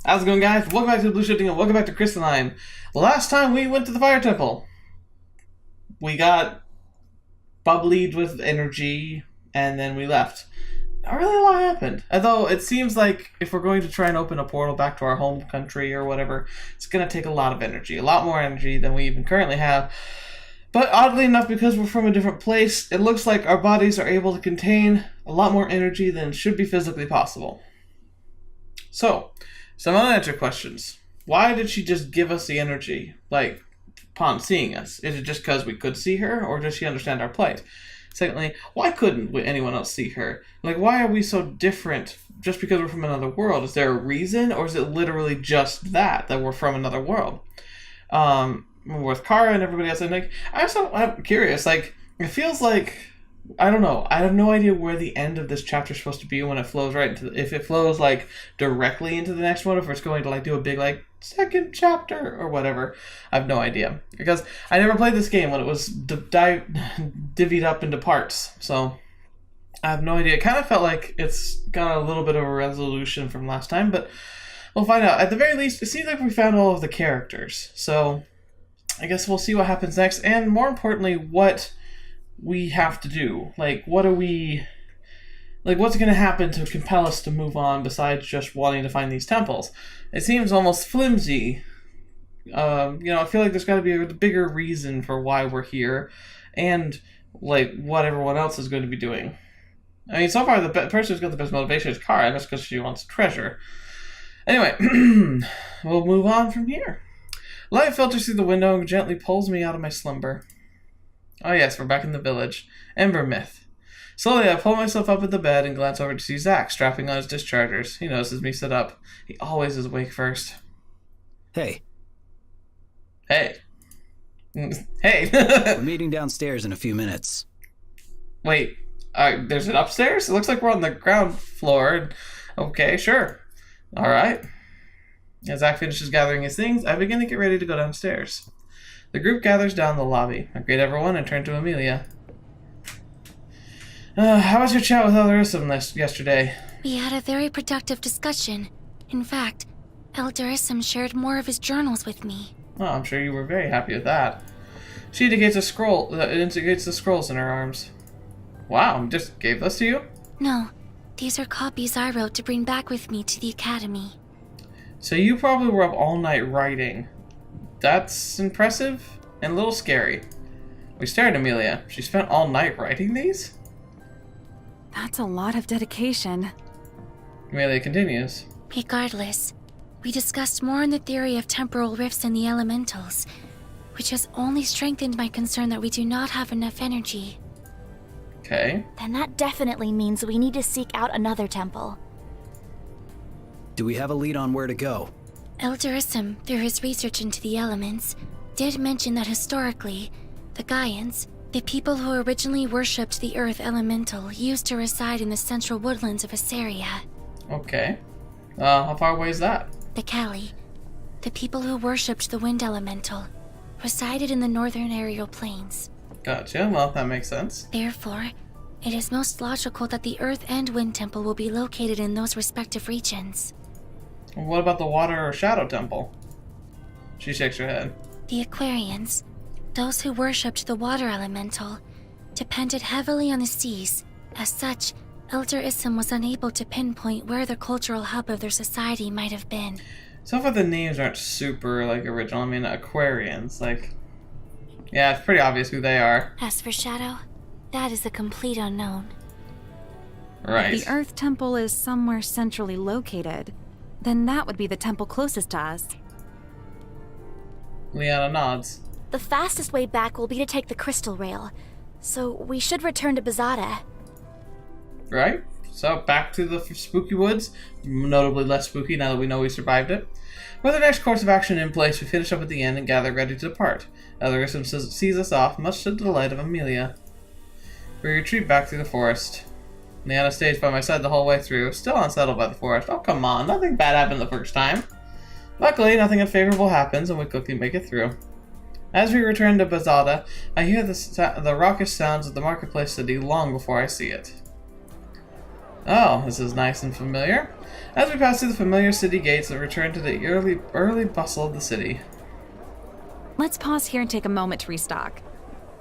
How's it going, guys? Welcome back to TheBlueShifting and welcome back to Crystalline. Last time we went to the Fire Temple, we got bubblied with energy and then we left. Not really a lot happened. Although it seems like if we're going to try and open a portal back to our home country or whatever, it's going to take a lot of energy. A lot more energy than we even currently have. But oddly enough, because we're from a different place, it looks like our bodies are able to contain a lot more energy than should be physically possible. So, some unanswered questions. Why did she just give us the energy, like, upon seeing us? Is it just because we could see her, or does she understand our plight? Secondly, why couldn't anyone else see her? Like, why are we so different just because we're from another world? Is there a reason, or is it literally just that we're from another world? With Kara and everybody else, I'm curious, like, it feels like, I don't know, I have no idea where the end of this chapter is supposed to be when it flows right into, if it flows, like, directly into the next one, if it's going to, like, do a big, like, second chapter or whatever. I have no idea, because I never played this game when it was divvied up into parts, so I have no idea. It kind of felt like it's got a little bit of a resolution from last time, but we'll find out. At the very least, it seems like we found all of the characters, so I guess we'll see what happens next, and more importantly, what we have to do. Like, what's going to happen to compel us to move on besides just wanting to find these temples? It seems almost flimsy. I feel like there's got to be a bigger reason for why we're here, and, like, what everyone else is going to be doing. I mean, so far, the person who's got the best motivation is Kara, and that's because she wants treasure. Anyway, we'll move on from here. Light filters through the window and gently pulls me out of my slumber. Oh yes, we're back in the village. Ember Myth. Slowly, I pull myself up at the bed and glance over to see Zack strapping on his dischargers. He notices me sit up. He always is awake first. Hey. Hey. Hey. We're meeting downstairs in a few minutes. Wait, there's an upstairs? It looks like we're on the ground floor. Okay, sure. Alright. As Zack finishes gathering his things, I begin to get ready to go downstairs. The group gathers down the lobby. I greet everyone and turn to Amelia. How was your chat with Elder yesterday? We had a very productive discussion. In fact, Elder Issam shared more of his journals with me. Oh, I'm sure you were very happy with that. She indicates a scroll. Indicates the scrolls in her arms. Wow, just gave this to you? No, these are copies I wrote to bring back with me to the academy. So you probably were up all night writing. That's impressive and a little scary. We stared at Amelia. She spent all night writing these? That's a lot of dedication. Amelia continues. Regardless, we discussed more on the theory of temporal rifts in the elementals, which has only strengthened my concern that we do not have enough energy. Okay. Then that definitely means we need to seek out another temple. Do we have a lead on where to go? Elder Issam, through his research into the elements, did mention that historically, the Gaians, the people who originally worshipped the earth elemental, used to reside in the central woodlands of Assyria. Okay. How far away is that? The Kali, the people who worshipped the wind elemental, resided in the northern aerial plains. Gotcha. Well, that makes sense. Therefore, it is most logical that the earth and wind temple will be located in those respective regions. What about the water or shadow temple? She shakes her head. The Aquarians, those who worshipped the water elemental, depended heavily on the seas. As such, Elder Issam was unable to pinpoint where the cultural hub of their society might have been. So far the names aren't super, original. I mean, Aquarians, yeah, it's pretty obvious who they are. As for Shadow, that is a complete unknown. Right. If the Earth Temple is somewhere centrally located, then that would be the temple closest to us. Liana nods. The fastest way back will be to take the crystal rail, so we should return to Bazada. Right? So, back to the spooky woods. Notably less spooky now that we know we survived it. With the next course of action in place, we finish up at the inn and gather ready to depart. Elder Issam sees us off, much to the delight of Amelia. We retreat back through the forest. Liana stays by my side the whole way through, still unsettled by the forest. Oh, come on, nothing bad happened the first time. Luckily, nothing unfavorable happens, and we quickly make it through. As we return to Bazada, I hear the raucous sounds of the marketplace city long before I see it. Oh, this is nice and familiar. As we pass through the familiar city gates and return to the early bustle of the city. Let's pause here and take a moment to restock.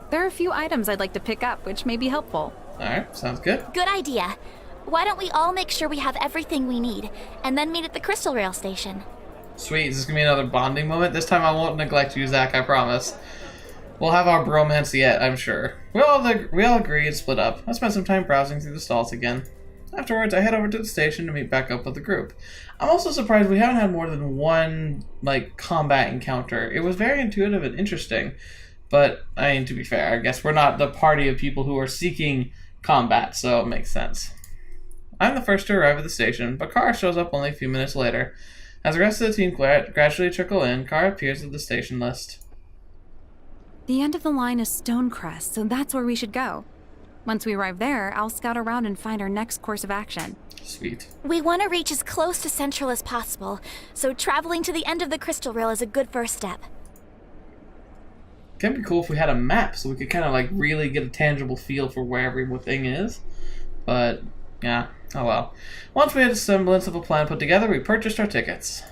There are a few items I'd like to pick up, which may be helpful. Alright, sounds good. Good idea. Why don't we all make sure we have everything we need, and then meet at the Crystal Rail station? Sweet, is this gonna be another bonding moment? This time I won't neglect you, Zach, I promise. We'll have our bromance yet, I'm sure. We all agree and split up. I spent some time browsing through the stalls again. Afterwards, I head over to the station to meet back up with the group. I'm also surprised we haven't had more than one, combat encounter. It was very intuitive and interesting. But, I mean, to be fair, I guess we're not the party of people who are seeking combat, so it makes sense. I'm the first to arrive at the station, but Kara shows up only a few minutes later. As the rest of the team gradually trickle in, Kara appears at the station list. The end of the line is Stonecrest, so that's where we should go. Once we arrive there, I'll scout around and find our next course of action. Sweet. We want to reach as close to Central as possible, so traveling to the end of the Crystal Rail is a good first step. It'd be cool if we had a map so we could kind of really get a tangible feel for where everything is. But, yeah, oh well. Once we had a semblance of a plan put together, we purchased our tickets.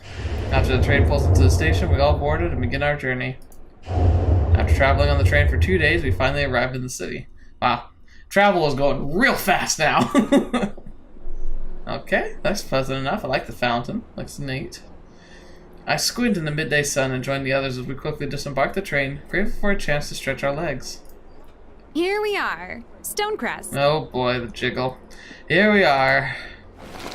After the train pulls into the station, we all boarded and begin our journey. After traveling on the train for 2 days, we finally arrived in the city. Wow, travel is going real fast now. Okay, that's pleasant enough. I like the fountain. Looks neat. I squint in the midday sun and join the others as we quickly disembark the train, grateful for a chance to stretch our legs. Here we are, Stonecrest. Oh boy, the jiggle. Here we are.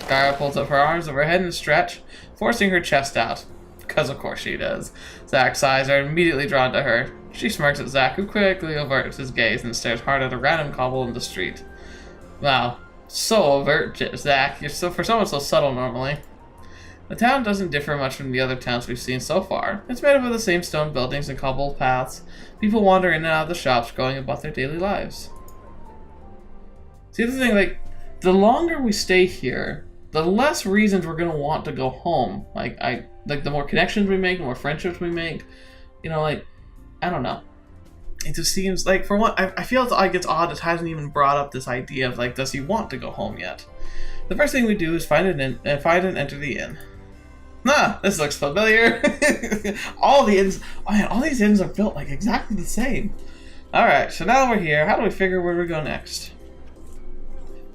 Kara pulls up her arms overhead and stretch, forcing her chest out. Because of course she does. Zach's eyes are immediately drawn to her. She smirks at Zach, who quickly averts his gaze and stares hard at a random cobble in the street. Wow, so overt, Zach. You're for someone so subtle normally. The town doesn't differ much from the other towns we've seen so far. It's made up of the same stone buildings and cobbled paths. People wander in and out of the shops, going about their daily lives. See, the thing, the longer we stay here, the less reasons we're gonna want to go home. The more connections we make, the more friendships we make. I don't know. It just seems for one, I feel it's odd it hasn't even brought up this idea of does he want to go home yet? The first thing we do is find and enter the inn. Nah, this looks familiar. All these inns are built exactly the same. Alright, so now we're here. How do we figure where we go next?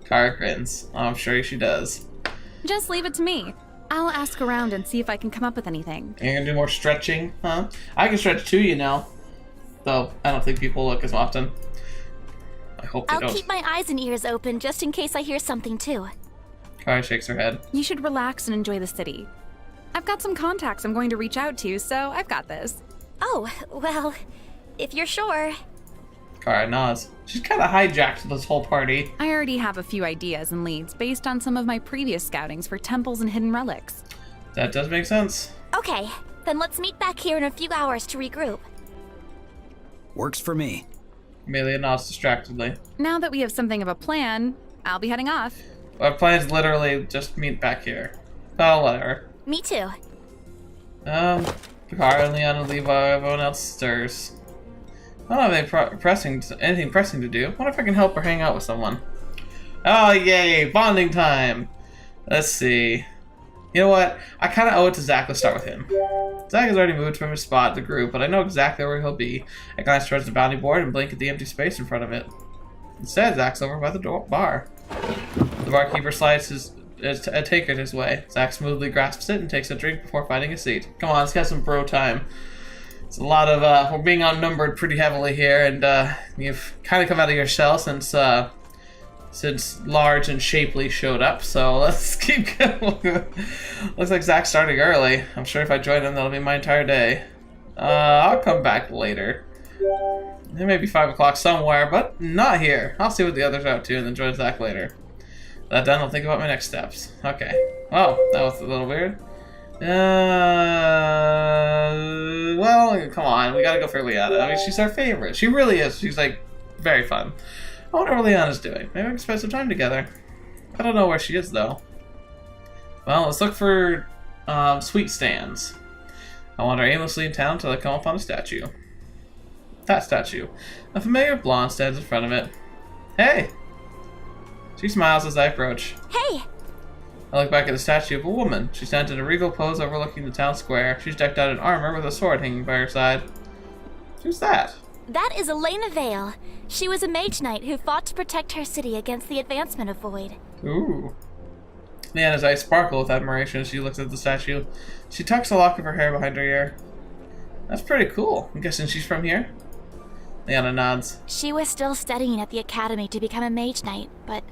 Kara grins. Oh, I'm sure she does. Just leave it to me. I'll ask around and see if I can come up with anything. You're gonna do more stretching, huh? I can stretch to you now. Though, I don't think people look as often. I hope they don't. I'll keep my eyes and ears open just in case I hear something too. Kara shakes her head. You should relax and enjoy the city. I've got some contacts I'm going to reach out to, so I've got this. Oh, well, if you're sure. Kara nods. She's kind of hijacked this whole party. I already have a few ideas and leads based on some of my previous scoutings for temples and hidden relics. That does make sense. Okay, then let's meet back here in a few hours to regroup. Works for me. Amelia nods distractedly. Now that we have something of a plan, I'll be heading off. Our plan's literally just meet back here. Oh, whatever. Me too. Kara and Leon and Levi, everyone else stirs. I don't have anything pressing to do. What if I can help or hang out with someone? Oh, yay! Bonding time! Let's see. You know what? I kind of owe it to Zach. Let's start with him. Zach has already moved from his spot at the group, but I know exactly where he'll be. I glance towards the bounty board and blink at the empty space in front of it. Instead, Zach's over by the bar. The barkeeper slides a tankard his way. Zach smoothly grasps it and takes a drink before finding a seat. Come on, let's get some bro time. It's a lot of, we're being outnumbered pretty heavily here, and you've kind of come out of your shell since Large and Shapely showed up, so let's keep going. Looks like Zach's starting early. I'm sure if I join him, that'll be my entire day. I'll come back later. It may be 5 o'clock somewhere, but not here. I'll see what the others are up to and then join Zach later. That done, I'll think about my next steps. Okay. Oh, that was a little weird. Well, come on. We gotta go for Liana. I mean, she's our favorite. She really is. She's, very fun. I wonder what Liana's doing. Maybe we can spend some time together. I don't know where she is, though. Well, let's look for sweet stands. I wander aimlessly in town until I come upon a statue. That statue. A familiar blonde stands in front of it. Hey! She smiles as I approach. Hey! I look back at the statue of a woman. She stands in a regal pose overlooking the town square. She's decked out in armor with a sword hanging by her side. Who's that? That is Elena Vale. She was a mage knight who fought to protect her city against the advancement of Void. Ooh. Leanna's eyes sparkle with admiration as she looks at the statue. She tucks a lock of her hair behind her ear. That's pretty cool. I'm guessing she's from here? Leanna nods. She was still studying at the academy to become a mage knight, but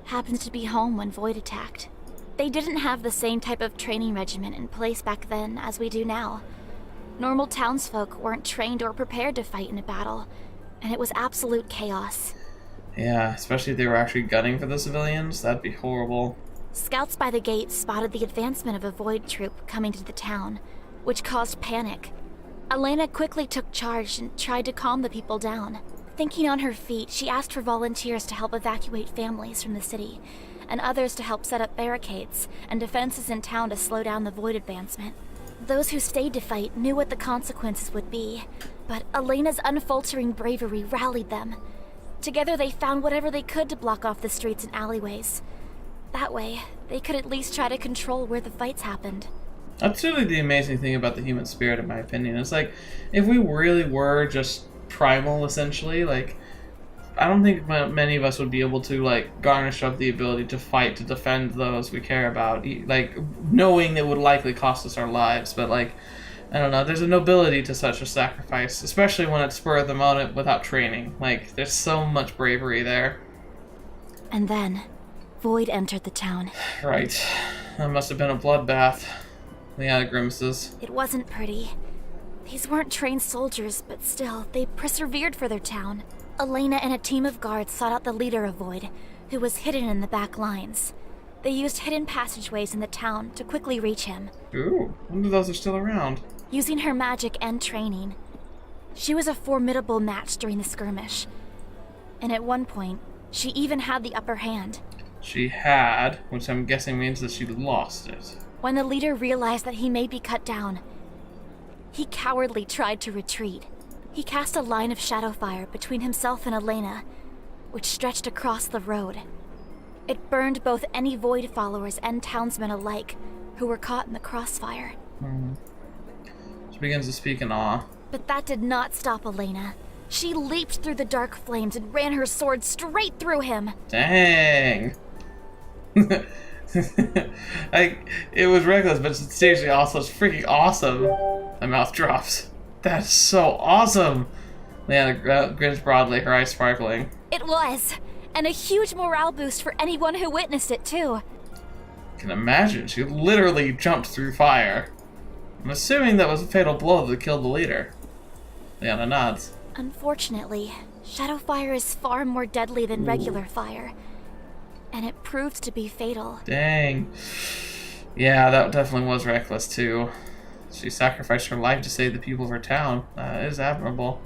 happened to be home when Void attacked. They didn't have the same type of training regimen in place back then as we do now. Normal townsfolk weren't trained or prepared to fight in a battle, and it was absolute chaos. Yeah, especially if they were actually gunning for the civilians. That'd be horrible. Scouts by the gate spotted the advancement of a Void troop coming to the town, which caused panic. Elena quickly took charge and tried to calm the people down. Thinking on her feet, she asked for volunteers to help evacuate families from the city, and others to help set up barricades and defenses in town to slow down the Void advancement. Those who stayed to fight knew what the consequences would be, but Elena's unfaltering bravery rallied them. Together they found whatever they could to block off the streets and alleyways. That way, they could at least try to control where the fights happened. That's really the amazing thing about the human spirit, in my opinion. It's like, if we really were just primal, essentially, like, I don't think many of us would be able to, like, garnish up the ability to fight to defend those we care about, like, knowing it would likely cost us our lives. But, like, I don't know, there's a nobility to such a sacrifice, especially when it's spur of the moment without training. Like, there's so much bravery there. And then, Void entered the town. Right. That must have been a bloodbath. Leanna grimaces. It wasn't pretty. These weren't trained soldiers, but still, they persevered for their town. Elena and a team of guards sought out the leader of Void, who was hidden in the back lines. They used hidden passageways in the town to quickly reach him. Ooh, I wonder if those are still around. Using her magic and training, she was a formidable match during the skirmish. And at one point, she even had the upper hand. She had, which I'm guessing means that she lost it. When the leader realized that he may be cut down, he cowardly tried to retreat. He cast a line of shadow fire between himself and Elena, which stretched across the road. It burned both any Void followers and townsmen alike who were caught in the crossfire. She begins to speak in awe. But that did not stop Elena. She leaped through the dark flames and ran her sword straight through him. Dang. It was reckless, but it's seriously also it's freaking awesome. My mouth drops. That's so awesome. Leanna grins broadly, her eyes sparkling. It was, and a huge morale boost for anyone who witnessed it too. I can imagine. She literally jumped through fire. I'm assuming that was a fatal blow that killed the leader. Leanna nods. Unfortunately, shadow fire is far more deadly than regular fire, and it proved to be fatal. Dang. Yeah, that definitely was reckless too. She sacrificed her life to save the people of her town. That is admirable.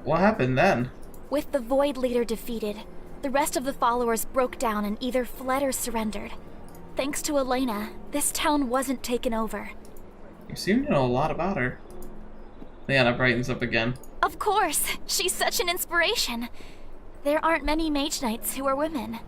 What happened then? With the Void leader defeated, the rest of the followers broke down and either fled or surrendered. Thanks to Elena, this town wasn't taken over. You seem to know a lot about her. Leanna brightens up again. Of course! She's such an inspiration! There aren't many mage knights who are women.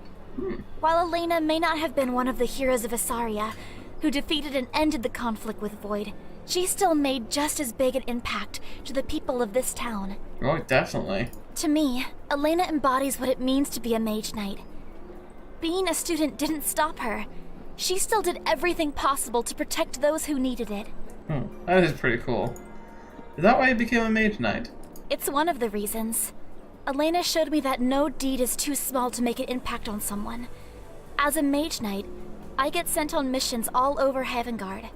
While Elena may not have been one of the heroes of Asaria, who defeated and ended the conflict with Void, she still made just as big an impact to the people of this town. Oh, definitely. To me, Elena embodies what it means to be a mage knight. Being a student didn't stop her. She still did everything possible to protect those who needed it. That is pretty cool. Is that why you became a mage knight? It's one of the reasons. Elena showed me that no deed is too small to make an impact on someone. As a mage knight, I get sent on missions all over Heavengard.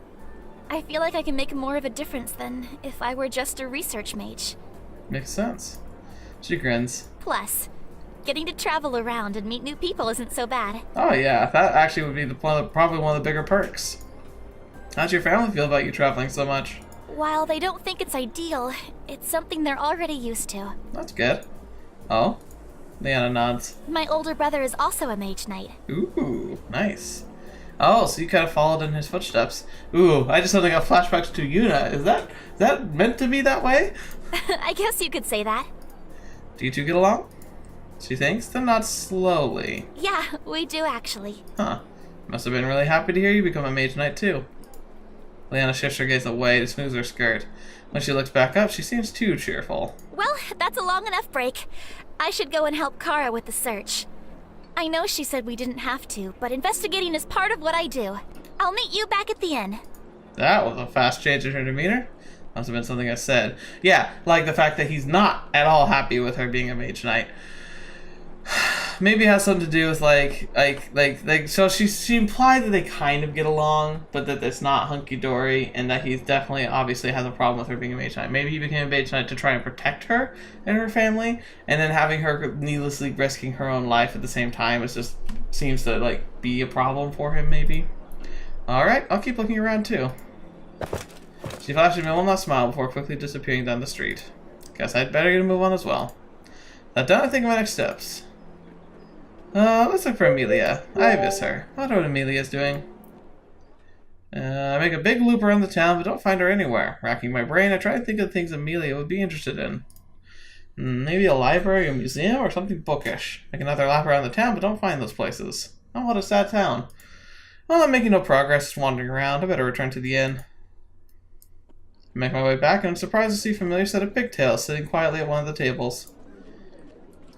I feel like I can make more of a difference than if I were just a research mage. Makes sense. She grins. Plus, getting to travel around and meet new people isn't so bad. Oh yeah, that actually would be probably one of the bigger perks. How's your family feel about you traveling so much? While they don't think it's ideal, it's something they're already used to. That's good. Oh? Leanna nods. My older brother is also a mage knight. Ooh, nice. Oh, so you kind of followed in his footsteps. Ooh, I just suddenly got flashbacks to Yuna. Is that meant to be that way? I guess you could say that. Do you two get along? She thinks, then nods slowly. Yeah, we do actually. Huh. Must have been really happy to hear you become a mage knight too. Leanna shifts her gaze away to smooth her skirt. When she looks back up, she seems too cheerful. Well, that's a long enough break. I should go and help Kara with the search. I know she said we didn't have to, but investigating is part of what I do. I'll meet you back at the inn. That was a fast change in her demeanor. Must have been something I said. Yeah, like the fact that he's not at all happy with her being a mage knight. Maybe it has something to do with so she implied that they kind of get along, but that it's not hunky-dory, and that he's definitely obviously has a problem with her being a mage knight. Maybe he became a mage knight to try and protect her and her family, and then having her needlessly risking her own life at the same time just seems to like be a problem for him, maybe. Alright, I'll keep looking around too. She flashed me one last smile before quickly disappearing down the street. Guess I'd better get a move on as well. That done, I think of my next steps. Let's look for Amelia. I miss her. I wonder what Amelia's doing. I make a big loop around the town, but don't find her anywhere. Racking my brain, I try to think of things Amelia would be interested in. Maybe a library or museum or something bookish. Make another lap around the town, but don't find those places. Oh, what a sad town. Well, I'm making no progress, just wandering around. I better return to the inn. I make my way back, and I'm surprised to see a familiar set of pigtails sitting quietly at one of the tables.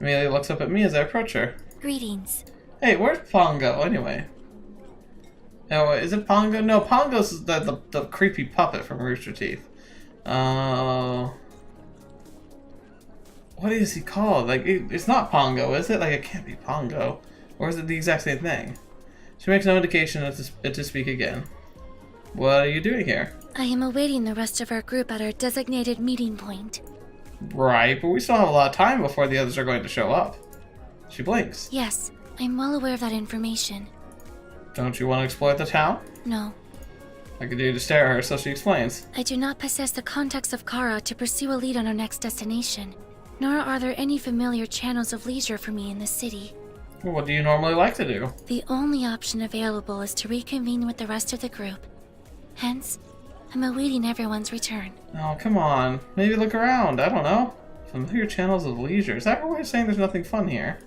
Amelia looks up at me as I approach her. Greetings. Hey, where's Pongo, anyway? Oh, is it Pongo? No, Pongo's the creepy puppet from Rooster Teeth. What is he called? Like, it's not Pongo, is it? Like, it can't be Pongo. Or is it the exact same thing? She makes no indication to speak again. What are you doing here? I am awaiting the rest of our group at our designated meeting point. Right, but we still have a lot of time before the others are going to show up. She blinks. Yes, I'm well aware of that information. Don't you want to explore the town? No. I continue to stare at her, so she explains. I do not possess the contacts of Kara to pursue a lead on our next destination, nor are there any familiar channels of leisure for me in the city. Well, what do you normally like to do? The only option available is to reconvene with the rest of the group. Hence, I'm awaiting everyone's return. Oh, come on. Maybe look around. I don't know. Familiar channels of leisure. Is that her way of saying there's nothing fun here?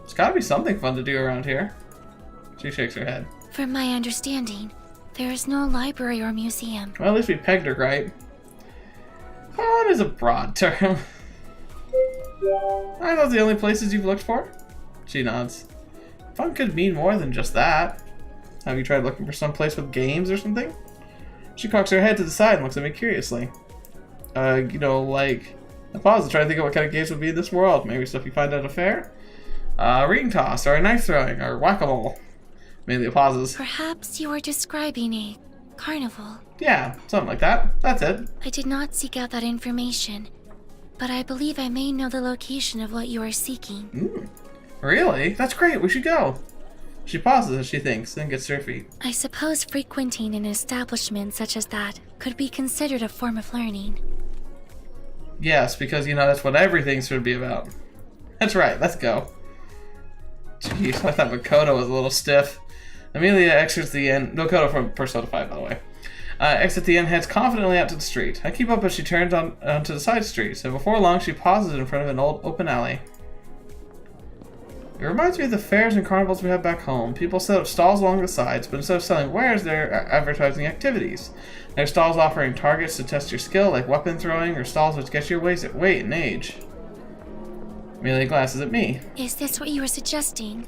There's gotta be something fun to do around here. She shakes her head. From my understanding, there is no library or museum. Well, at least we pegged her right. Fun is a broad term. Are those the only places you've looked for? She nods. Fun could mean more than just that. Have you tried looking for some place with games or something? She cocks her head to the side and looks at me curiously. I pause to try to think of what kind of games would be in this world. Maybe stuff you find at a fair? Ring toss, or a knife throwing, or whack-a-mole. Amelia pauses. Perhaps you are describing a carnival. Yeah, something like that. That's it. I did not seek out that information, but I believe I may know the location of what you are seeking. Really? That's great. We should go. She pauses as she thinks, then gets to her feet. I suppose frequenting an establishment such as that could be considered a form of learning. Yes, because, that's what everything should be about. That's right. Let's go. Jeez, I thought Makoto was a little stiff. Amelia exits the inn. Makoto from Persona 5, by the way. Exits the inn, heads confidently out to the street. I keep up as she turns onto the side streets, and before long she pauses in front of an old open alley. It reminds me of the fairs and carnivals we have back home. People set up stalls along the sides, but instead of selling wares, they're advertising activities. There are stalls offering targets to test your skill, like weapon throwing, or stalls which guess your weight and age. Amelia glances at me. Is this what you were suggesting?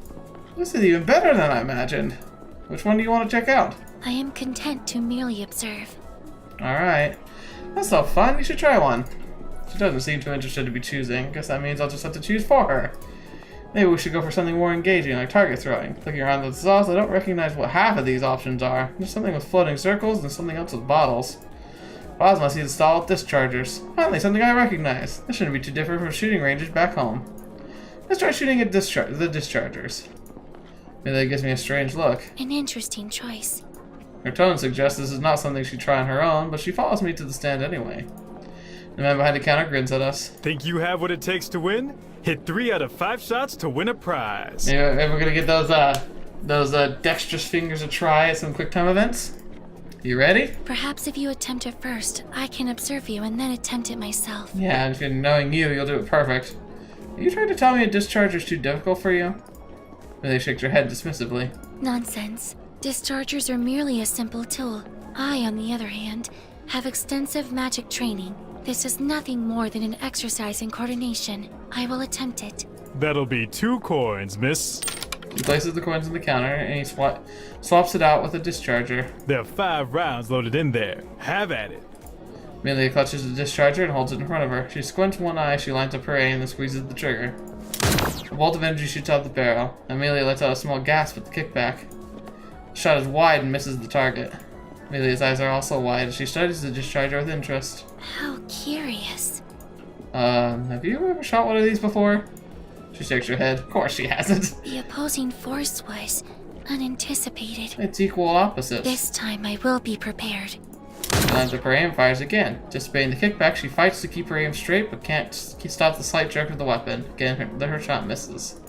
This is even better than I imagined. Which one do you want to check out? I am content to merely observe. Alright. That's so fun. You should try one. She doesn't seem too interested to be choosing. Guess that means I'll just have to choose for her. Maybe we should go for something more engaging, like target throwing. Looking around the stalls, I don't recognize what half of these options are. There's something with floating circles and something else with bottles. Ozma sees the stall with dischargers. Finally, something I recognize. This shouldn't be too different from shooting ranges back home. Let's try shooting at the dischargers. Maybe that gives me a strange look. An interesting choice. Her tone suggests this is not something she'd try on her own, but she follows me to the stand anyway. The man behind the counter grins at us. Think you have what it takes to win? Hit 3 out of 5 shots to win a prize. Maybe we're gonna get those dexterous fingers a try at some quick time events. You ready? Perhaps if you attempt it first, I can observe you and then attempt it myself. Yeah, and if you're knowing you'll do it perfect. Are you trying to tell me a discharger's too difficult for you? Millie shakes her head dismissively. Nonsense. Dischargers are merely a simple tool. I, on the other hand, have extensive magic training. This is nothing more than an exercise in coordination. I will attempt it. That'll be 2 coins, miss. He places the coins on the counter and he swaps it out with a discharger. There are 5 rounds loaded in there. Have at it. Amelia clutches the discharger and holds it in front of her. She squints one eye, she lines up her aim and squeezes the trigger. A bolt of energy shoots out the barrel. Amelia lets out a small gasp at the kickback. The shot is wide and misses the target. Amelia's eyes are also wide as she studies the discharger with interest. How curious. Have you ever shot one of these before? She shakes her head. Of course she hasn't. The opposing force was unanticipated. It's equal opposites. This time I will be prepared. She lines up her aim and fires again. Anticipating the kickback, she fights to keep her aim straight, but can't stop the slight jerk of the weapon. Again, her shot misses.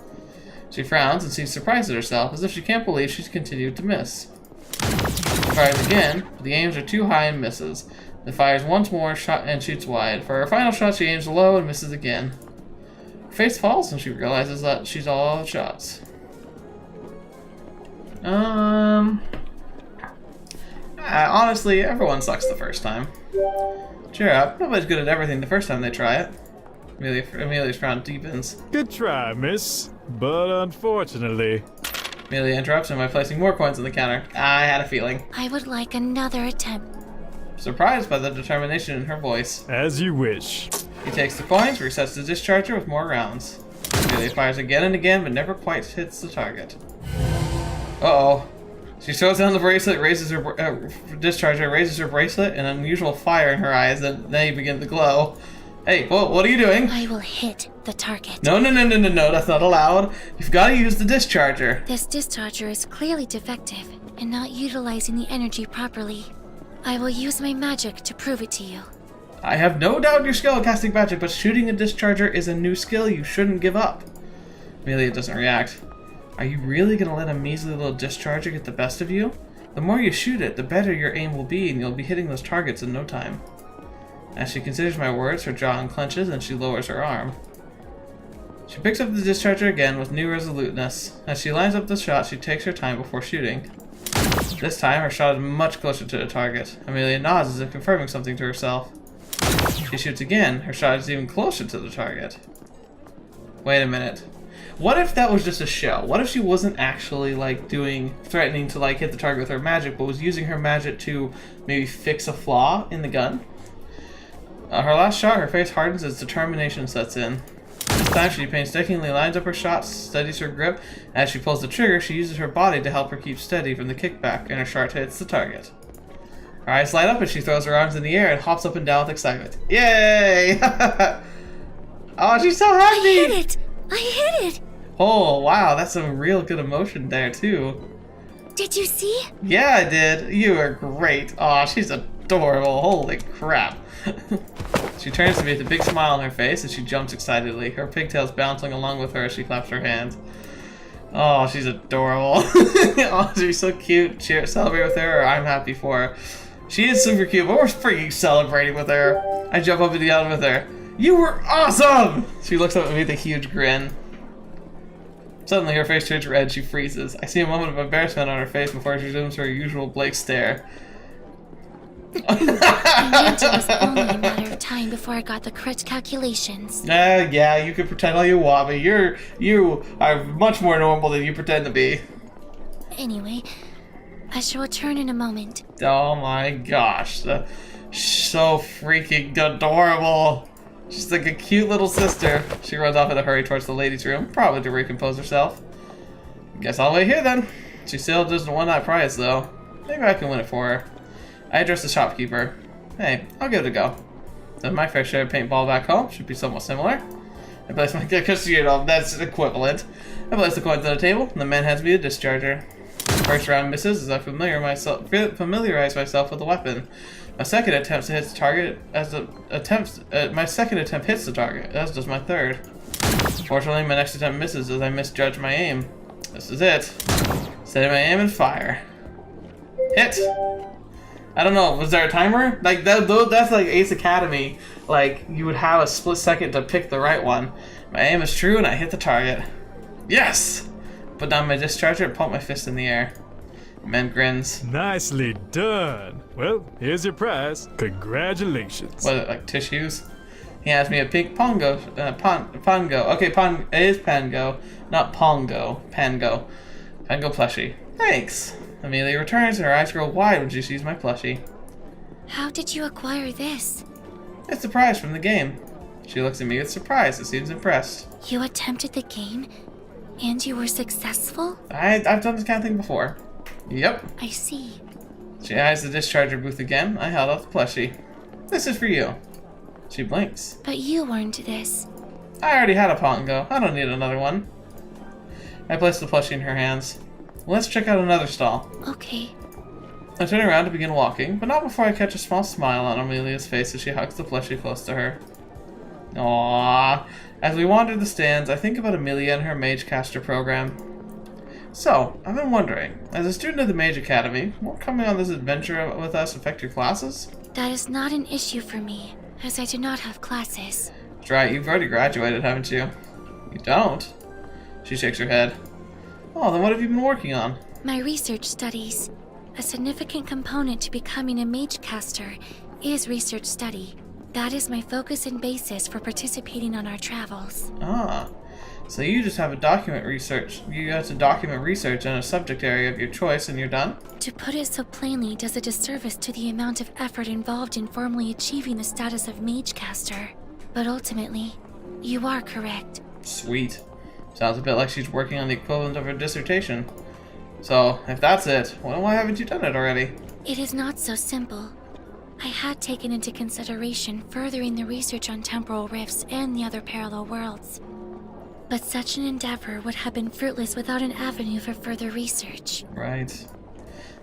She frowns and seems surprised at herself, as if she can't believe she's continued to miss. She fires again, but the aims are too high and misses. Then fires once more and shoots wide. For her final shot, she aims low and misses again. Her face falls and she realizes that she's all out of shots. Honestly, everyone sucks the first time. Cheer up, nobody's good at everything the first time they try it. Amelia's frown deepens. Good try, miss. But unfortunately... Amelia interrupts him by placing more coins on the counter. I had a feeling. I would like another attempt. Surprised by the determination in her voice. As you wish. He takes the coins, resets the discharger with more rounds. Amelia fires again and again, but never quite hits the target. Uh-oh. She throws down the bracelet, raises her discharger, raises her bracelet, an unusual fire in her eyes, and they begin to glow. Hey, whoa, what are you doing? I will hit the target. No, that's not allowed. You've got to use the discharger. This discharger is clearly defective and not utilizing the energy properly. I will use my magic to prove it to you. I have no doubt in your skill at casting magic, but shooting a discharger is a new skill you shouldn't give up. Amelia doesn't react. Are you really going to let a measly little discharger get the best of you? The more you shoot it, the better your aim will be, and you'll be hitting those targets in no time. As she considers my words, her jaw unclenches and she lowers her arm. She picks up the discharger again with new resoluteness. As she lines up the shot, she takes her time before shooting. This time, her shot is much closer to the target. Amelia nods as if confirming something to herself. She shoots again. Her shot is even closer to the target. Wait a minute. What if that was just a show? What if she wasn't actually, like, threatening to, like, hit the target with her magic, but was using her magic to maybe fix a flaw in the gun? Her last shot, her face hardens as determination sets in. This time, she painstakingly lines up her shots, steadies her grip. As she pulls the trigger, she uses her body to help her keep steady from the kickback, and her shot hits the target. Her eyes light up as she throws her arms in the air and hops up and down with excitement. Yay! Oh, she's so happy! I hit it! I hit it! Oh, wow, that's some real good emotion there, too. Did you see? Yeah, I did. You are great. Oh, she's adorable. Holy crap. She turns to me with a big smile on her face as she jumps excitedly, her pigtails bouncing along with her as she claps her hands. Oh, she's adorable. Oh, she's so cute. Celebrate with her, or I'm happy for her. She is super cute, but we're freaking celebrating with her. I jump up and down with her. You were awesome! She looks up at me with a huge grin. Suddenly, her face turns red. She freezes. I see a moment of embarrassment on her face before she resumes her usual Blake stare. I meant it was only a matter of time before I got the correct calculations. Yeah, you can pretend all you want, but you are much more normal than you pretend to be. Anyway, I shall return in a moment. Oh my gosh, so freaking adorable. She's like a cute little sister. She runs off in a hurry towards the ladies' room, probably to recompose herself. Guess I'll wait here then. She still doesn't want that prize though. Maybe I can win it for her. I address the shopkeeper. Hey, I'll give it a go. Then my fair share of paintball back home should be somewhat similar. I place my because that's equivalent. I place the coins on the table, and the man hands me a discharger. The first round misses as I familiarize myself with the weapon. My second attempt hits the target my second attempt hits the target, as does my third. Fortunately, my next attempt misses as I misjudge my aim. This is it. Steady my aim and fire. Hit! I don't know, was there a timer? Like, that's like Ace Academy. Like, you would have a split second to pick the right one. My aim is true and I hit the target. Yes! Put down my discharger and pump my fist in the air. Man grins. Nicely done. Well, here's your prize. Congratulations. What, like tissues? He has me a pink pongo. Pongo. Okay, it is Pango, not Pongo. Pango. Pango plushie. Thanks. Amelia returns and her eyes grow wide when she sees my plushie. How did you acquire this? It's a prize from the game. She looks at me with surprise and seems impressed. You attempted the game, and you were successful? I've done this kind of thing before. Yep. I see. She eyes the discharger booth again. I held out the plushie. This is for you. She blinks. But you earned this. I already had a Pongo. I don't need another one. I place the plushie in her hands. Let's check out another stall. Okay. I turn around to begin walking, but not before I catch a small smile on Amelia's face as she hugs the plushie close to her. Aww. As we wander the stands, I think about Amelia and her Magecaster program. So, I've been wondering, as a student of the Mage Academy, will coming on this adventure with us affect your classes? That is not an issue for me, as I do not have classes. That's right, you've already graduated, haven't you? You don't? She shakes her head. Oh, then what have you been working on? My research studies. A significant component to becoming a Magecaster is research study. That is my focus and basis for participating on our travels. Ah, so you just have a document research. You got to document research in a subject area of your choice and you're done? To put it so plainly does a disservice to the amount of effort involved in formally achieving the status of Magecaster. But ultimately, you are correct. Sweet. Sounds a bit like she's working on the equivalent of her dissertation. So, if that's it, why haven't you done it already? It is not so simple. I had taken into consideration furthering the research on temporal rifts and the other parallel worlds. But such an endeavor would have been fruitless without an avenue for further research. Right.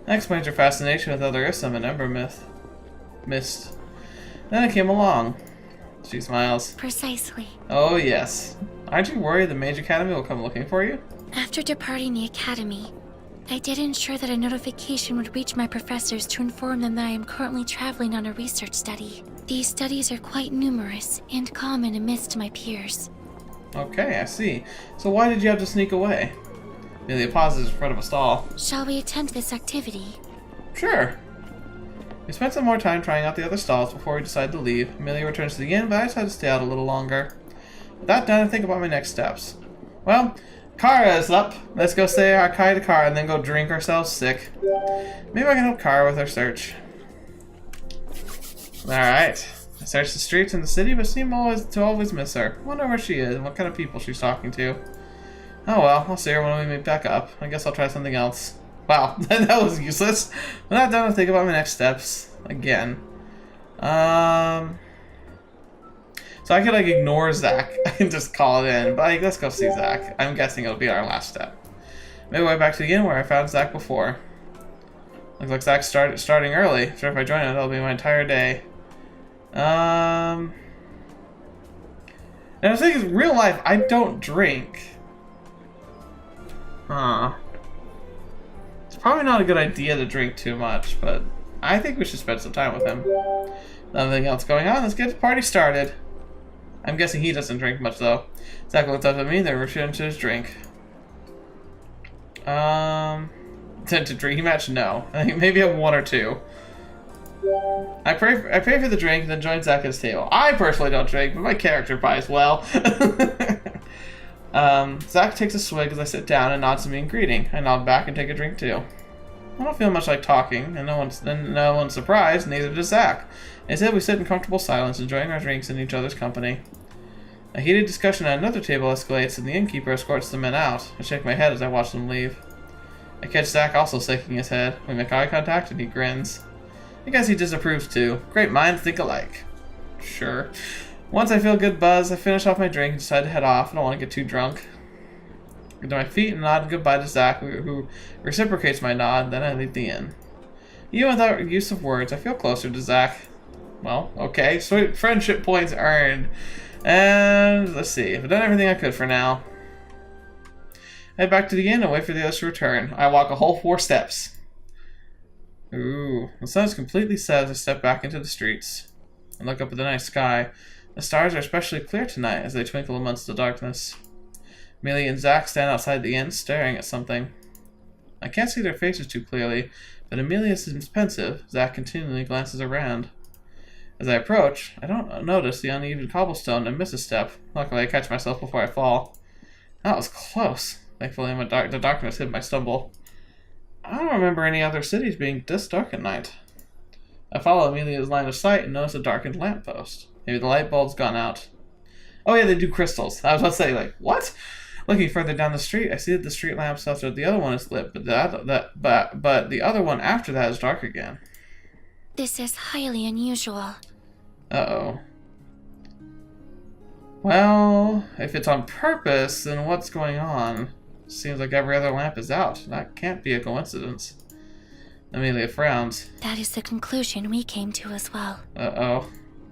That explains your fascination with other Ism and Ember Mist. Then it came along. She smiles. Precisely. Oh yes. Aren't you worried the Mage Academy will come looking for you? After departing the academy, I did ensure that a notification would reach my professors to inform them that I am currently traveling on a research study. These studies are quite numerous and common amidst my peers. Okay, I see. So why did you have to sneak away? Amelia pauses in front of a stall. Shall we attempt this activity? Sure. We spent some more time trying out the other stalls before we decide to leave. Amelia returns to the inn, but I decided to stay out a little longer. With that done, I think about my next steps. Well, Kara is up. Let's go say our hi to Kara and then go drink ourselves sick. Maybe I can help Kara with her search. Alright. I search the streets in the city, but seem to always miss her. Wonder where she is and what kind of people she's talking to. Oh well, I'll see her when we meet back up. I guess I'll try something else. Wow, that was useless. With that done, I'll think about my next steps. Again. So I could like ignore Zach and just call it in, but like, let's go see Zach. I'm guessing it'll be our last step. Maybe way back to the inn where I found Zach before. Looks like Zach's starting early. Sure, if I join it, that'll be my entire day. And the thing is, real life, I don't drink. Huh. It's probably not a good idea to drink too much, but I think we should spend some time with him. Nothing else going on. Let's get the party started. I'm guessing he doesn't drink much though. Zach looked up at me, then returned to his drink. To drinking match? No. I think maybe have one or two. I pay for the drink and then join Zach at his table. I personally don't drink, but my character buys well. Zach takes a swig as I sit down and nods to me in greeting. I nod back and take a drink too. I don't feel much like talking, and no one's surprised, neither does Zach. Instead, we sit in comfortable silence, enjoying our drinks in each other's company. A heated discussion at another table escalates, and the innkeeper escorts the men out. I shake my head as I watch them leave. I catch Zach also shaking his head. We make eye contact, and he grins. I guess he disapproves too. Great minds think alike. Sure. Once I feel a good buzz, I finish off my drink and decide to head off. I don't want to get too drunk. I get to my feet and nod goodbye to Zach, who reciprocates my nod, then I leave the inn. Even without use of words, I feel closer to Zach. Well, okay, sweet friendship points earned. And let's see, I've done everything I could for now. Head back to the inn and wait for the others to return. I walk a whole 4 steps. Ooh, the sun is completely set as I step back into the streets. I look up at the night sky. The stars are especially clear tonight as they twinkle amongst the darkness. Amelia and Zach stand outside the inn, staring at something. I can't see their faces too clearly, but Amelia seems pensive. Zach continually glances around. As I approach, I don't notice the uneven cobblestone and miss a step. Luckily, I catch myself before I fall. That was close. Thankfully, the darkness hid my stumble. I don't remember any other cities being this dark at night. I follow Amelia's line of sight and notice a darkened lamppost. Maybe the light bulb's gone out. Oh yeah, they do crystals. I was about to say, like, what? Looking further down the street, I see that the street lamp after the other one is lit, but the other one after that is dark again. This is highly unusual. Uh-oh. Well, if it's on purpose, then what's going on? Seems like every other lamp is out. That can't be a coincidence. Amelia frowns. That is the conclusion we came to as well. Uh-oh.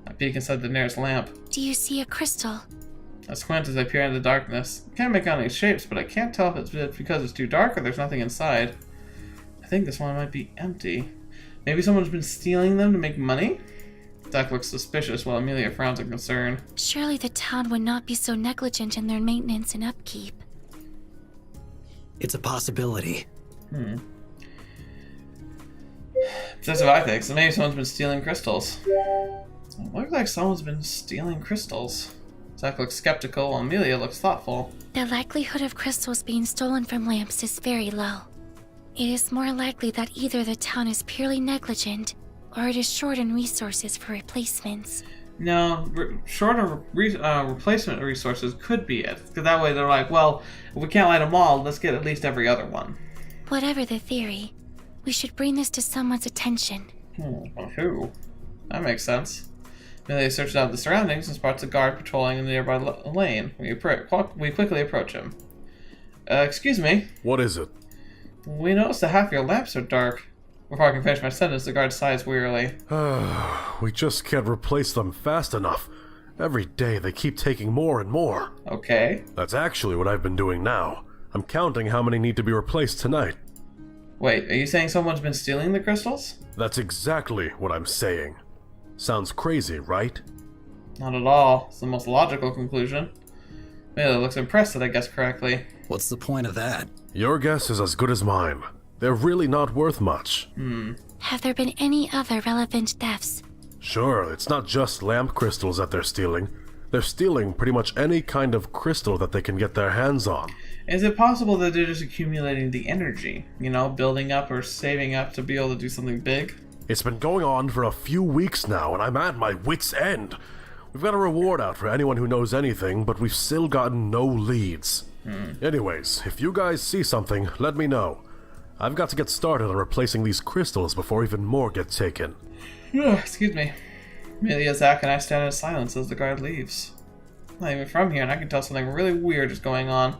I peek inside the nearest lamp. Do you see a crystal? I squint as I peer into the darkness. I can't make out any shapes, but I can't tell if it's because it's too dark or there's nothing inside. I think this one might be empty. Maybe someone's been stealing them to make money? Zach looks suspicious while Amelia frowns in concern. Surely the town would not be so negligent in their maintenance and upkeep. It's a possibility. That's what I think. So maybe someone's been stealing crystals. It looks like someone's been stealing crystals. Zach looks skeptical while Amelia looks thoughtful. The likelihood of crystals being stolen from lamps is very low. It is more likely that either the town is purely negligent, or it is short in resources for replacements. No, shorter replacement resources could be it. Because that way they're like, well, if we can't light them all, let's get at least every other one. Whatever the theory, we should bring this to someone's attention. Well, who? That makes sense. Amelia searches out the surroundings and spots a guard patrolling in the nearby lane. We quickly approach him. Excuse me. What is it? We noticed that half your lamps are dark. Before I can finish my sentence, the guard sighs wearily. We just can't replace them fast enough. Every day they keep taking more and more. Okay. That's actually what I've been doing now. I'm counting how many need to be replaced tonight. Wait, are you saying someone's been stealing the crystals? That's exactly what I'm saying. Sounds crazy, right? Not at all. It's the most logical conclusion. Amelia looks impressed that I guessed correctly. What's the point of that? Your guess is as good as mine. They're really not worth much. Have there been any other relevant thefts? Sure, it's not just lamp crystals that they're stealing. They're stealing pretty much any kind of crystal that they can get their hands on. Is it possible that they're just accumulating the energy? You know, building up or saving up to be able to do something big? It's been going on for a few weeks now, and I'm at my wit's end. We've got a reward out for anyone who knows anything, but we've still gotten no leads. Anyways, if you guys see something, let me know. I've got to get started on replacing these crystals before even more get taken. Excuse me. Amelia, Zach, and I stand in silence as the guard leaves. I'm not even from here, and I can tell something really weird is going on.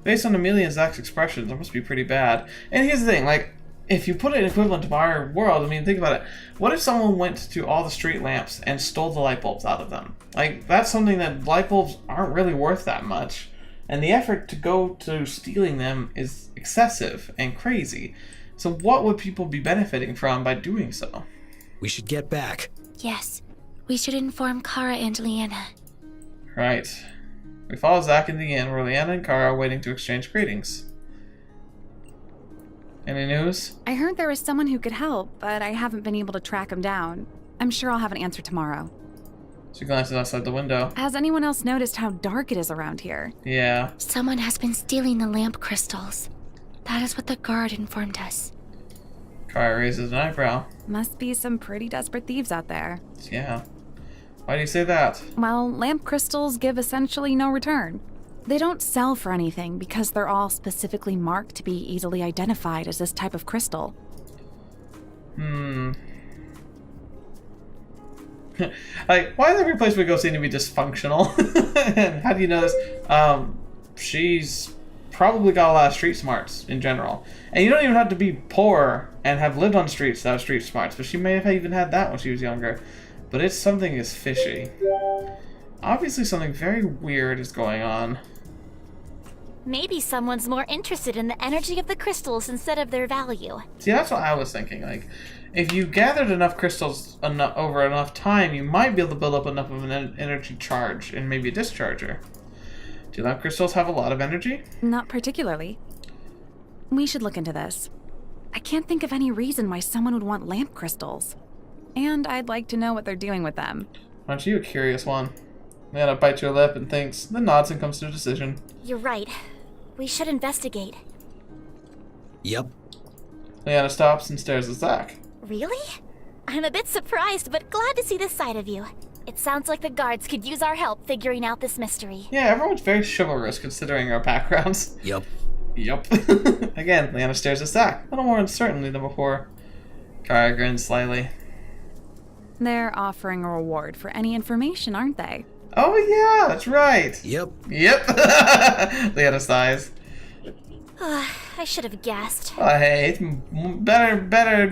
Based on Amelia and Zach's expressions, it must be pretty bad. And here's the thing, like, if you put it equivalent to our world, I mean, think about it. What if someone went to all the street lamps and stole the light bulbs out of them? Like, that's something that light bulbs aren't really worth that much. And the effort to go to stealing them is excessive and crazy. So what would people be benefiting from by doing so? We should get back. Yes, we should inform Kara and Leanna. Right. We follow Zach in the inn where Leanna and Kara are waiting to exchange greetings. Any news? I heard there was someone who could help, but I haven't been able to track him down. I'm sure I'll have an answer tomorrow. She glances outside the window. Has anyone else noticed how dark it is around here? Yeah. Someone has been stealing the lamp crystals. That is what the guard informed us. Kara raises an eyebrow. Must be some pretty desperate thieves out there. Yeah. Why do you say that? Well, lamp crystals give essentially no return. They don't sell for anything because they're all specifically marked to be easily identified as this type of crystal. Like, why does every place we go seem to be dysfunctional? And how do you know this? She's probably got a lot of street smarts in general. And you don't even have to be poor and have lived on streets to have street smarts, but she may have even had that when she was younger. But it's something is fishy. Obviously something very weird is going on. Maybe someone's more interested in the energy of the crystals instead of their value. See, that's what I was thinking. Like, if you gathered enough crystals over enough time, you might be able to build up enough of an energy charge and maybe a discharger. Do lamp crystals have a lot of energy? Not particularly. We should look into this. I can't think of any reason why someone would want lamp crystals. And I'd like to know what they're doing with them. Aren't you a curious one? Leanna bites her lip and thinks, then nods and comes to a decision. You're right. We should investigate. Yep. Leanna stops and stares at Zach. Really? I'm a bit surprised, but glad to see this side of you. It sounds like the guards could use our help figuring out this mystery. Yeah, everyone's very chivalrous considering our backgrounds. Yep. Yup. Again, Leanna stares at Zach, a little more uncertainly than before. Kara grins slyly. They're offering a reward for any information, aren't they? Oh yeah, that's right. Yep. Yep. Leanna sighs. I should have guessed. Oh hey, it's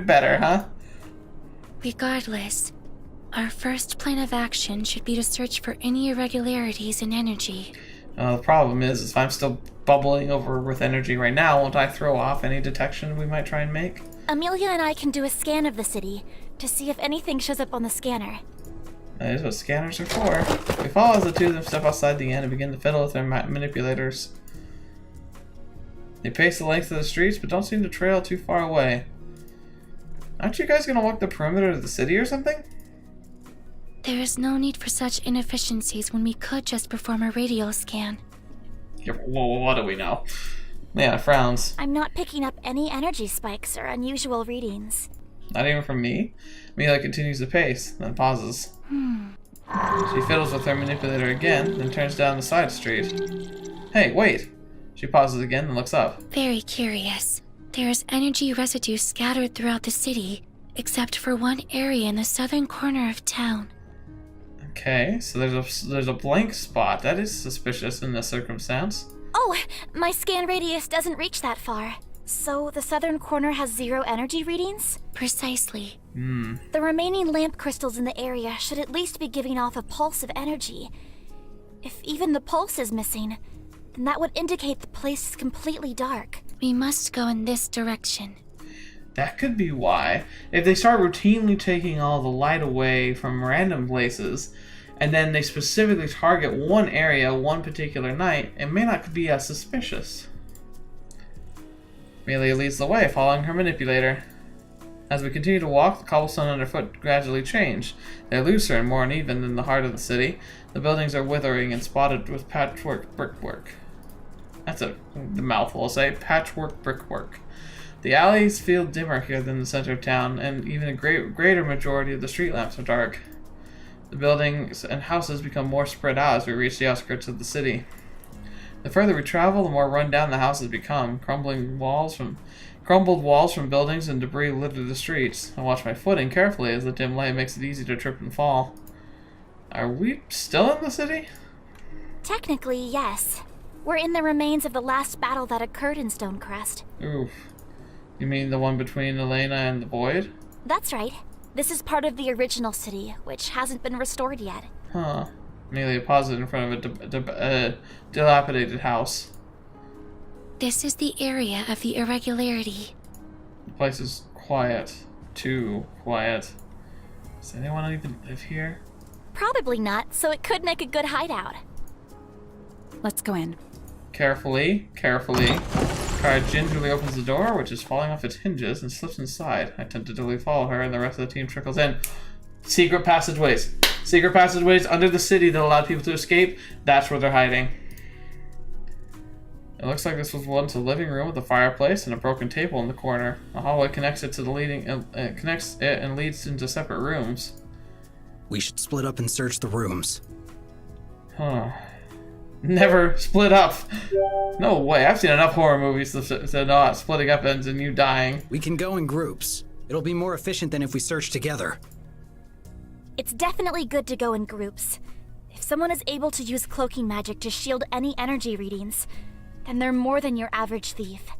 better, huh? Regardless, our first plan of action should be to search for any irregularities in energy. The problem is if I'm still bubbling over with energy right now, won't I throw off any detection we might try and make? Amelia and I can do a scan of the city to see if anything shows up on the scanner. That is what scanners are for. We follow as the two of them step outside the inn and begin to fiddle with their manipulators. They pace the length of the streets, but don't seem to trail too far away. Aren't you guys gonna walk the perimeter of the city or something? There is no need for such inefficiencies when we could just perform a radial scan. Yeah, well, what do we know? Leanna frowns. I'm not picking up any energy spikes or unusual readings. Not even from me? Amelia continues the pace, then pauses. She fiddles with her manipulator again, then turns down the side street. Hey, wait! She pauses again and looks up. Very curious. There is energy residue scattered throughout the city, except for one area in the southern corner of town. Okay, so there's a blank spot. That is suspicious in this circumstance. Oh, my scan radius doesn't reach that far. So the southern corner has 0 energy readings? Precisely. The remaining lamp crystals in the area should at least be giving off a pulse of energy. If even the pulse is missing, then that would indicate the place is completely dark. We must go in this direction. That could be why. If they start routinely taking all the light away from random places, and then they specifically target one area one particular night, it may not be as suspicious. Amelia leads the way, following her manipulator. As we continue to walk, the cobblestone underfoot gradually change. They're looser and more uneven than the heart of the city. The buildings are withering and spotted with patchwork brickwork. That's the mouthful, I'll say. Patchwork brickwork. The alleys feel dimmer here than the center of town, and even a greater majority of the street lamps are dark. The buildings and houses become more spread out as we reach the outskirts of the city. The further we travel, the more run down the houses become. Crumbled walls from buildings and debris litter the streets. I watch my footing carefully as the dim light makes it easy to trip and fall. Are we still in the city? Technically, yes. We're in the remains of the last battle that occurred in Stonecrest. Oof. You mean the one between Elena and the Void? That's right. This is part of the original city, which hasn't been restored yet. Huh. Amelia pauses in front of a dilapidated house. This is the area of the irregularity. The place is quiet. Too quiet. Does anyone even live here? Probably not, so it could make a good hideout. Let's go in. Carefully. Kara gingerly opens the door, which is falling off its hinges, and slips inside. I tentatively follow her, and the rest of the team trickles in. Secret passageways. Secret passageways under the city that allowed people to escape. That's where they're hiding. It looks like this was once a living room with a fireplace and a broken table in the corner. A hallway connects it to the connects it and leads into separate rooms. We should split up and search the rooms. Huh. Never split up. No way. I've seen enough horror movies to know splitting up ends in you dying. We can go in groups. It'll be more efficient than if we search together. It's definitely good to go in groups. If someone is able to use cloaking magic to shield any energy readings, then they're more than your average thief.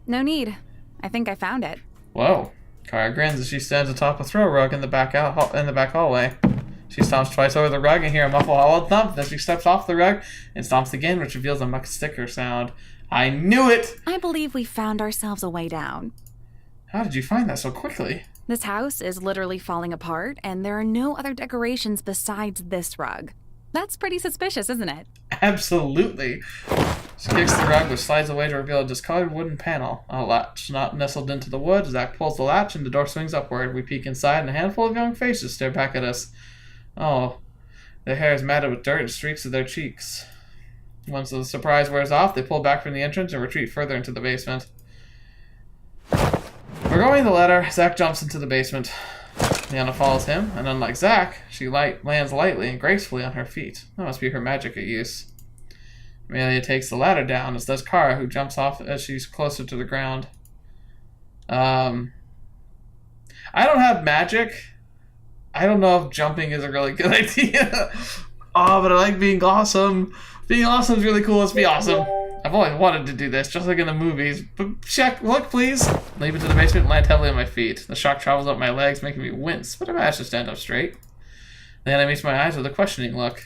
No need. I think I found it. Whoa. Kara grins as she stands atop a throw rug in the back hallway. She stomps twice over the rug and hear a muffled hollow thump. Then she steps off the rug and stomps again, which reveals a much thicker sound. I knew it! I believe we found ourselves a way down. How did you find that so quickly? This house is literally falling apart, and there are no other decorations besides this rug. That's pretty suspicious, isn't it? Absolutely. She kicks the rug, which slides away to reveal a discolored wooden panel. A latch not nestled into the wood. Zach pulls the latch and the door swings upward. We peek inside and a handful of young faces stare back at us. Oh, their hair is matted with dirt and streaks of their cheeks. Once the surprise wears off, they pull back from the entrance and retreat further into the basement. Forgoing the ladder, Zach jumps into the basement. Liana follows him, and unlike Zach, she lands lightly and gracefully on her feet. That must be her magic at use. Amelia takes the ladder down, as does Kara, who jumps off as she's closer to the ground. I don't have magic. I don't know if jumping is a really good idea. Oh, but I like being awesome. Being awesome is really cool. Let's be awesome. I've always wanted to do this, just like in the movies. But check, look, please. Leap into the basement and land heavily on my feet. The shock travels up my legs, making me wince, but I managed to stand up straight. Then I meets my eyes with a questioning look.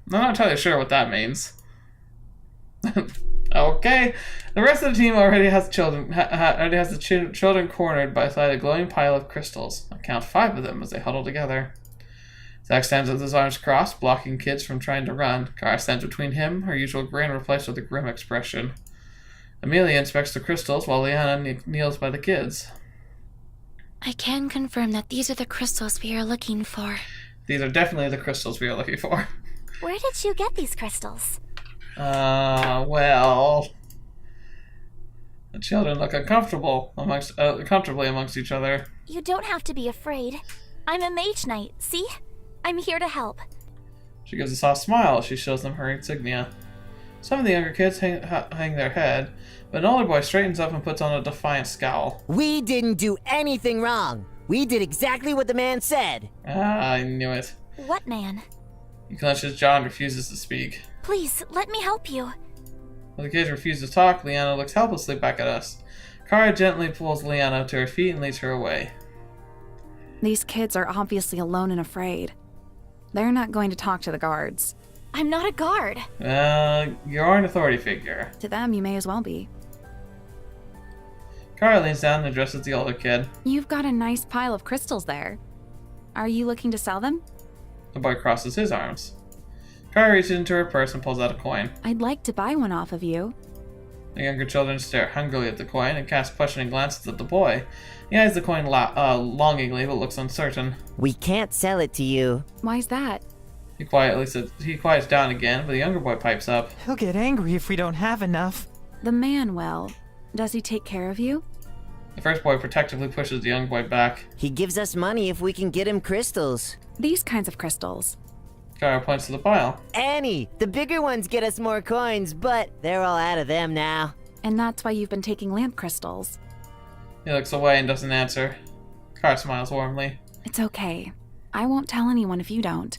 I'm not entirely sure what that means. Okay. The rest of the team already has the children cornered beside a glowing pile of crystals. I count 5 of them as they huddle together. Zach stands with his arms crossed, blocking kids from trying to run. Kara stands between him, her usual grin replaced with a grim expression. Amelia inspects the crystals while Liana kneels by the kids. I can confirm that these are the crystals we are looking for. These are definitely the crystals we are looking for. Where did you get these crystals? Well, the children look comfortably amongst each other. You don't have to be afraid. I'm a mage knight, see? I'm here to help. She gives a soft smile as she shows them her insignia. Some of the younger kids hang their head, but an older boy straightens up and puts on a defiant scowl. We didn't do anything wrong. We did exactly what the man said. Ah, I knew it. What man? He clenches his jaw and refuses to speak. Please, let me help you. While the kids refuse to talk, Liana looks helplessly back at us. Kara gently pulls Liana to her feet and leads her away. These kids are obviously alone and afraid. They're not going to talk to the guards. I'm not a guard. You're an authority figure. To them, you may as well be. Kara leans down and addresses the older kid. You've got a nice pile of crystals there. Are you looking to sell them? The boy crosses his arms. Kara reaches into her purse and pulls out a coin. I'd like to buy one off of you. The younger children stare hungrily at the coin and cast questioning glances at the boy. He eyes the coin longingly but looks uncertain. We can't sell it to you. Why's that? He quiets down again, but the younger boy pipes up. He'll get angry if we don't have enough. The man, well, does he take care of you? The first boy protectively pushes the young boy back. He gives us money if we can get him crystals. These kinds of crystals. Kara points to the pile. Annie, the bigger ones get us more coins, but they're all out of them now. And that's why you've been taking lamp crystals. He looks away and doesn't answer. Kara smiles warmly. It's okay. I won't tell anyone if you don't.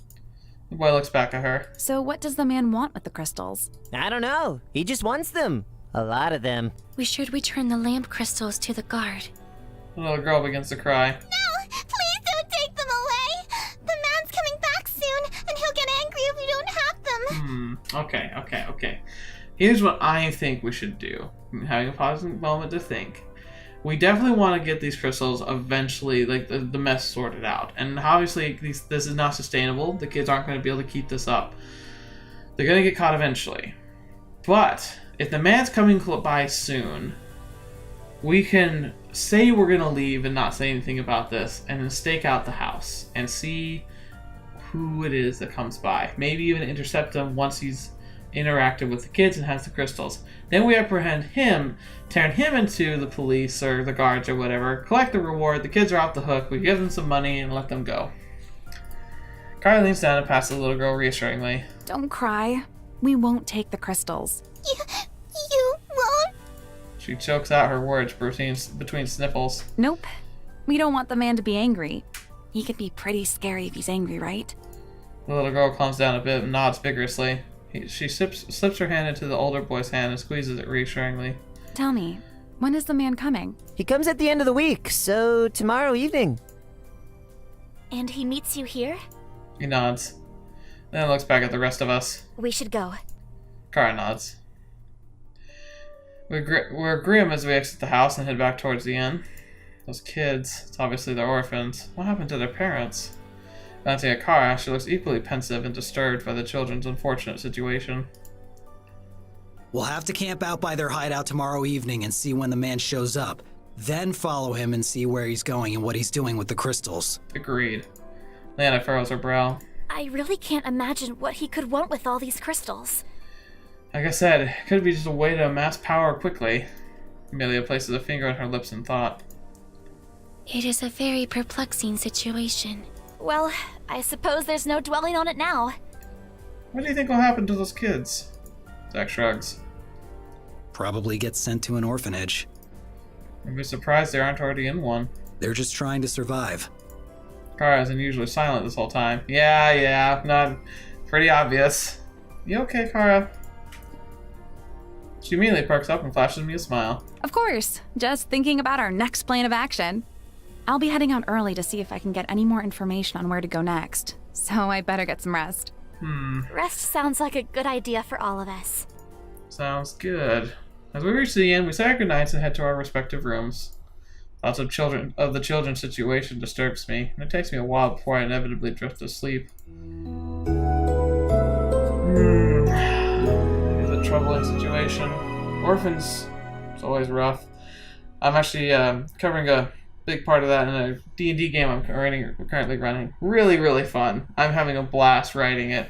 The boy looks back at her. So what does the man want with the crystals? I don't know. He just wants them. A lot of them. We should return the lamp crystals to the guard. The little girl begins to cry. No! Please don't take them away! The man's coming back soon, and he'll get angry if we don't have them. Okay. Here's what I think we should do. I'm having a positive moment to think. We definitely want to get these crystals eventually, like the mess sorted out. And obviously, this is not sustainable. The kids aren't going to be able to keep this up. They're going to get caught eventually. But if the man's coming by soon, we can say we're going to leave and not say anything about this, and then stake out the house and see who it is that comes by. Maybe even intercept him once he's interacted with the kids and has the crystals. Then we apprehend him, turn him into the police or the guards or whatever, collect the reward, the kids are off the hook, we give them some money and let them go. Kara leans down and passes the little girl reassuringly. Don't cry. We won't take the crystals. You won't? She chokes out her words between sniffles. Nope. We don't want the man to be angry. He could be pretty scary if he's angry, right? The little girl calms down a bit and nods vigorously. She slips her hand into the older boy's hand and squeezes it reassuringly. Tell me, when is the man coming? He comes at the end of the week, so tomorrow evening. And he meets you here? He nods. Then looks back at the rest of us. We should go. Kara nods. We're grim as we exit the house and head back towards the inn. Those kids, it's obviously they're orphans. What happened to their parents? Glancing at Kara, she looks equally pensive and disturbed by the children's unfortunate situation. We'll have to camp out by their hideout tomorrow evening and see when the man shows up. Then follow him and see where he's going and what he's doing with the crystals. Agreed. Lana furrows her brow. I really can't imagine what he could want with all these crystals. Like I said, it could be just a way to amass power quickly. Amelia places a finger on her lips in thought. It is a very perplexing situation. Well, I suppose there's no dwelling on it now. What do you think will happen to those kids? Zach shrugs. Probably get sent to an orphanage. I'd be surprised they aren't already in one. They're just trying to survive. Kara's unusually silent this whole time. Yeah, not pretty obvious. You okay, Kara? She immediately perks up and flashes me a smile. Of course, just thinking about our next plan of action. I'll be heading out early to see if I can get any more information on where to go next, so I better get some rest. Rest sounds like a good idea for all of us. Sounds good. As we reach the inn, we say our goodnights and head to our respective rooms. Thoughts of the children's situation disturbs me, and it takes me a while before I inevitably drift to sleep. It's a troubling situation. Orphans, it's always rough. I'm actually covering a big part of that in a D&D game I'm currently running. Really, really fun. I'm having a blast writing it.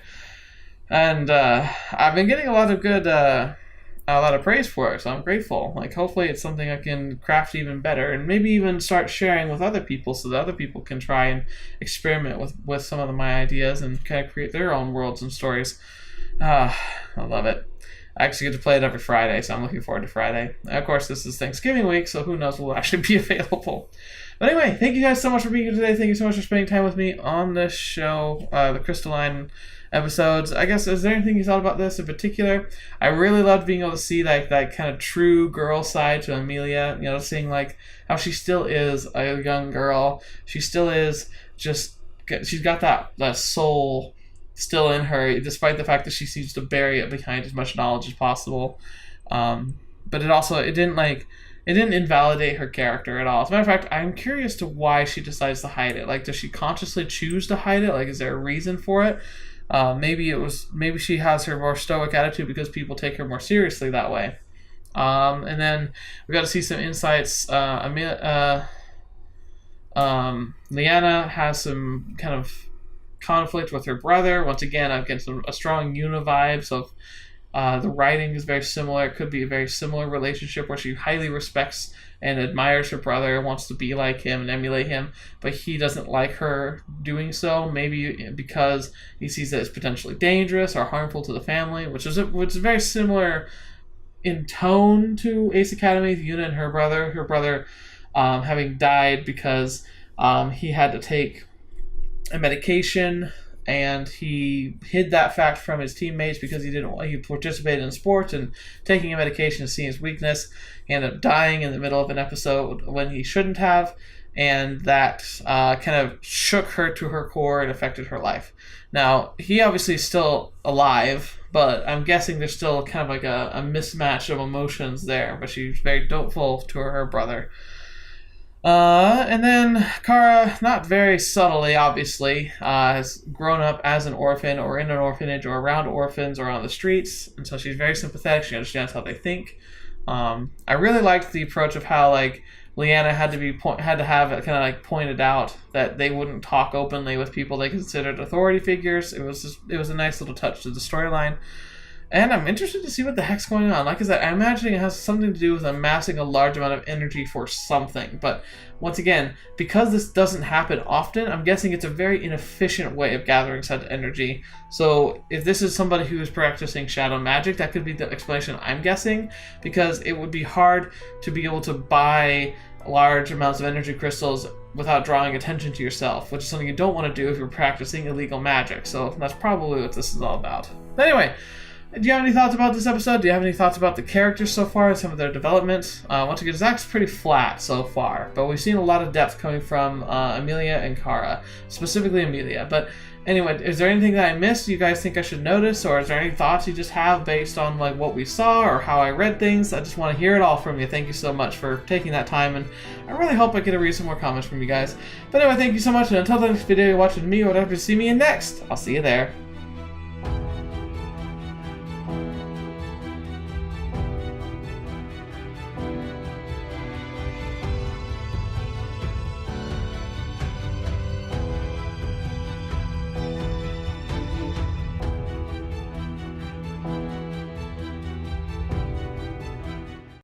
And I've been getting a lot of praise for it, so I'm grateful. Like, hopefully it's something I can craft even better, and maybe even start sharing with other people so that other people can try and experiment with some of my ideas and kind of create their own worlds and stories. I love it. I actually get to play it every Friday, so I'm looking forward to Friday. Of course, this is Thanksgiving week, so who knows what will actually be available. But anyway, thank you guys so much for being here today. Thank you so much for spending time with me on this show, the Crystalline episodes. I guess, is there anything you thought about this in particular? I really loved being able to see that kind of true girl side to Amelia, you know, seeing like how she still is a young girl. She still is just, she's got that soul still in her, despite the fact that she seems to bury it behind as much knowledge as possible. But it didn't invalidate her character at all. As a matter of fact, I'm curious to why she decides to hide it. Like, does she consciously choose to hide it? Like, is there a reason for it? Maybe she has her more stoic attitude because people take her more seriously that way. And then we got to see some insights. Leanna has some kind of conflict with her brother. Once again, I'm getting a strong Una vibes of the writing is very similar. It could be a very similar relationship where she highly respects and admires her brother, wants to be like him and emulate him, but he doesn't like her doing so, maybe because he sees that it's potentially dangerous or harmful to the family, which is very similar in tone to Ace Academy, Una and her brother having died because he had to take a medication, and he hid that fact from his teammates because he participated in sports, and taking a medication is seen as weakness. He ended up dying in the middle of an episode when he shouldn't have, and that kind of shook her to her core and affected her life. Now, he obviously is still alive, but I'm guessing there's still kind of like a mismatch of emotions there, but she's very doubtful to her brother. And then Kara, not very subtly, obviously, has grown up as an orphan or in an orphanage or around orphans or on the streets, and so she's very sympathetic. She understands how they think. I really liked the approach of how like Leanna had to have it kind of like pointed out that they wouldn't talk openly with people they considered authority figures. It was a nice little touch to the storyline. And I'm interested to see what the heck's going on. Like I said, I imagine it has something to do with amassing a large amount of energy for something. But once again, because this doesn't happen often, I'm guessing it's a very inefficient way of gathering such energy. So if this is somebody who is practicing shadow magic, that could be the explanation I'm guessing. Because it would be hard to be able to buy large amounts of energy crystals without drawing attention to yourself, which is something you don't want to do if you're practicing illegal magic. So that's probably what this is all about. But anyway, do you have any thoughts about this episode? Do you have any thoughts about the characters so far and some of their developments? Once again, Zach's pretty flat so far, but we've seen a lot of depth coming from Amelia and Kara, specifically Amelia. But anyway, is there anything that I missed you guys think I should notice, or is there any thoughts you just have based on like what we saw or how I read things? I just want to hear it all from you. Thank you so much for taking that time, and I really hope I get to read some more comments from you guys. But anyway, thank you so much, and until the next video you're watching me or whatever you see me in next, I'll see you there.